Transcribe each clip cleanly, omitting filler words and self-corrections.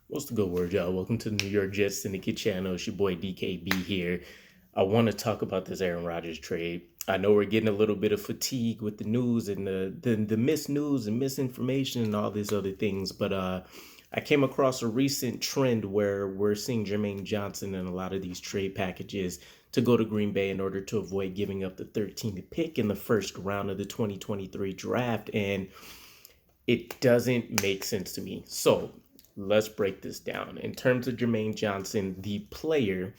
What's the good word, y'all? Welcome to the New York Jets Syndicate channel. It's your boy DKB here. I want to talk about this Aaron Rodgers trade. I know we're getting a little bit of fatigue with the news and the missed news and misinformation and all these other things, but I came across a recent trend where we're seeing Jermaine Johnson in a lot of these trade packages to go to Green Bay in order to avoid giving up the 13th pick in the first round of the 2023 draft, and it doesn't make sense to me. So let's break this down. In terms of Jermaine Johnson, the player,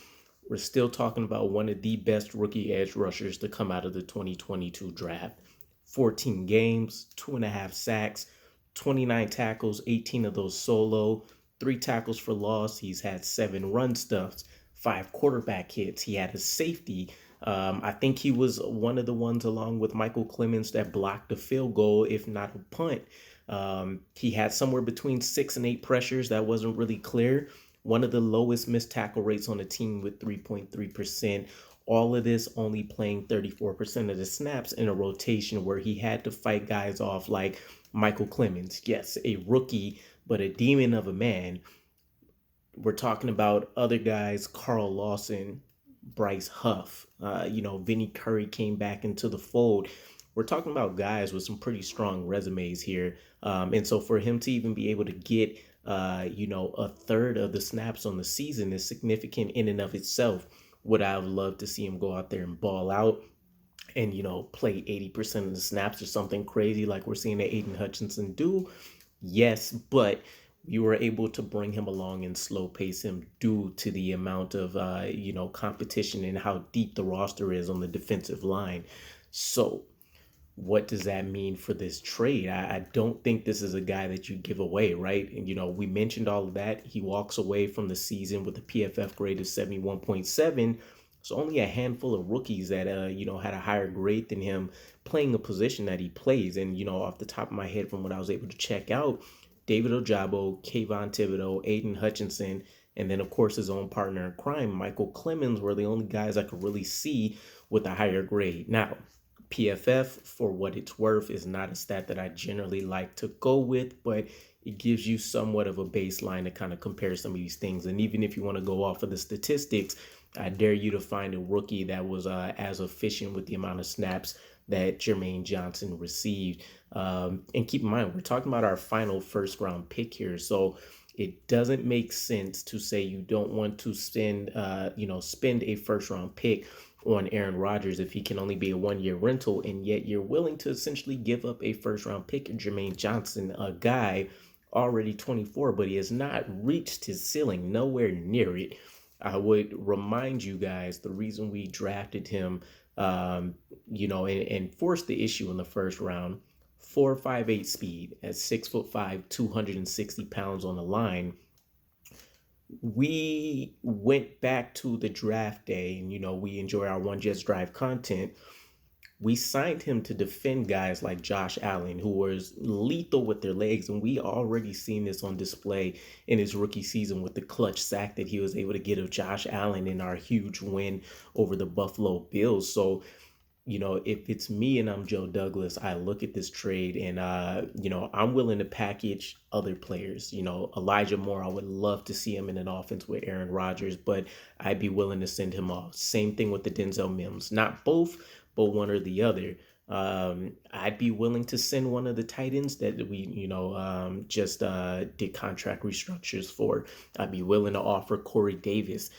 we're still talking about one of the best rookie edge rushers to come out of the 2022 draft. 14 games, 2.5 sacks, 29 tackles, 18 of those solo, 3 tackles for loss. He's had 7 run stuffs, 5 quarterback hits. He had a safety. I think he was one of the ones, along with Michael Clemens, that blocked a field goal, if not a punt. He had somewhere between 6 and 8 pressures. That wasn't really clear. One of the lowest missed tackle rates on the team with 3.3%. All of this only playing 34% of the snaps in a rotation where he had to fight guys off like Michael Clemens. Yes, a rookie, but a demon of a man. We're talking about other guys, Carl Lawson, Bryce Huff, Vinny Curry came back into the fold. We're talking about guys with some pretty strong resumes here. And so for him to even be able to get, a third of the snaps on the season is significant in and of itself. Would I have loved to see him go out there and ball out and, play 80% of the snaps or something crazy like we're seeing Aiden Hutchinson do? Yes, but you were able to bring him along and slow pace him due to the amount of competition and how deep the roster is on the defensive line. So what does that mean for this trade? I don't think this is a guy that you give away, right? And we mentioned all of that. He walks away from the season with a PFF grade of 71.7. So only a handful of rookies that had a higher grade than him playing a position that he plays. And off the top of my head, from what I was able to check out, David Ojabo, Kayvon Thibodeau, Aiden Hutchinson, and then of course his own partner in crime, Michael Clemens, were the only guys I could really see with a higher grade. Now, PFF, for what it's worth, is not a stat that I generally like to go with, but it gives you somewhat of a baseline to kind of compare some of these things. And even if you want to go off of the statistics, I dare you to find a rookie that was as efficient with the amount of snaps that Jermaine Johnson received. And keep in mind, we're talking about our final first round pick here. So it doesn't make sense to say you don't want to spend a first round pick on Aaron Rodgers if he can only be a 1-year rental, and yet you're willing to essentially give up a first round pick in Jermaine Johnson, a guy already 24, but he has not reached his ceiling, nowhere near it. I would remind you guys the reason we drafted him, and forced the issue in the first round. 4.58 speed at 6'5", 260 pounds on the line. We went back to the draft day, and we enjoy our One Jets Drive content. We signed him to defend guys like Josh Allen, who was lethal with their legs, and we already seen this on display in his rookie season with the clutch sack that he was able to get of Josh Allen in our huge win over the Buffalo Bills. So if it's me and I'm Joe Douglas, I look at this trade and, I'm willing to package other players. Elijah Moore, I would love to see him in an offense with Aaron Rodgers, but I'd be willing to send him off. Same thing with the Denzel Mims. Not both, but one or the other. I'd be willing to send one of the tight ends that we, just did contract restructures for. I'd be willing to offer Corey Davis.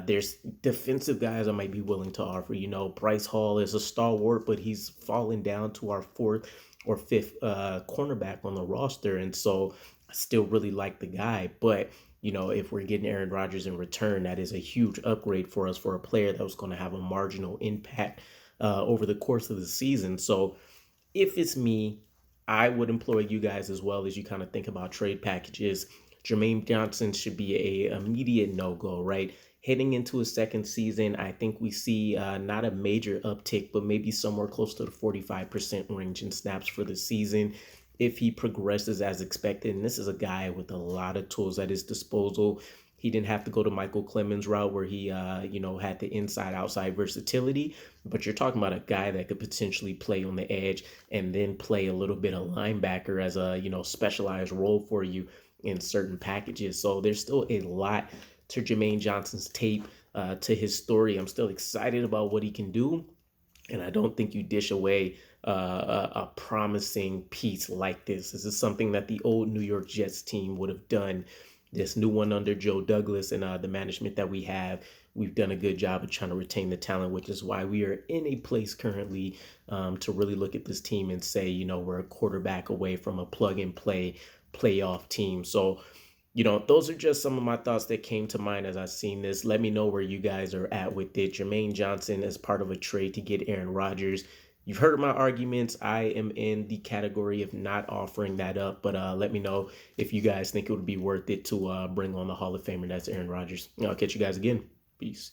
There's defensive guys I might be willing to offer. Bryce Hall is a stalwart, but he's fallen down to our fourth or fifth cornerback on the roster. And so I still really like the guy. But, if we're getting Aaron Rodgers in return, that is a huge upgrade for us for a player that was going to have a marginal impact over the course of the season. So if it's me, I would employ you guys as well as you kind of think about trade packages. Jermaine Johnson should be a immediate no-go, right? Heading into his second season, I think we see not a major uptick, but maybe somewhere close to the 45% range in snaps for the season if he progresses as expected. And this is a guy with a lot of tools at his disposal. He didn't have to go to Michael Clemens' route where he, had the inside-outside versatility. But you're talking about a guy that could potentially play on the edge and then play a little bit of linebacker as a, specialized role for you. in certain packages. So there's still a lot to Jermaine Johnson's tape, to his story. I'm still excited about what he can do. And I don't think you dish away a promising piece like this. This is something that the old New York Jets team would have done. This new one under Joe Douglas and the management that we have, we've done a good job of trying to retain the talent, which is why we are in a place currently to really look at this team and say, we're a quarterback away from a plug and play playoff team. So, those are just some of my thoughts that came to mind as I seen this. Let me know where you guys are at with it. Jermaine Johnson as part of a trade to get Aaron Rodgers. You've heard my arguments. I am in the category of not offering that up, but let me know if you guys think it would be worth it to bring on the Hall of Famer that's Aaron Rodgers. I'll catch you guys again. Peace.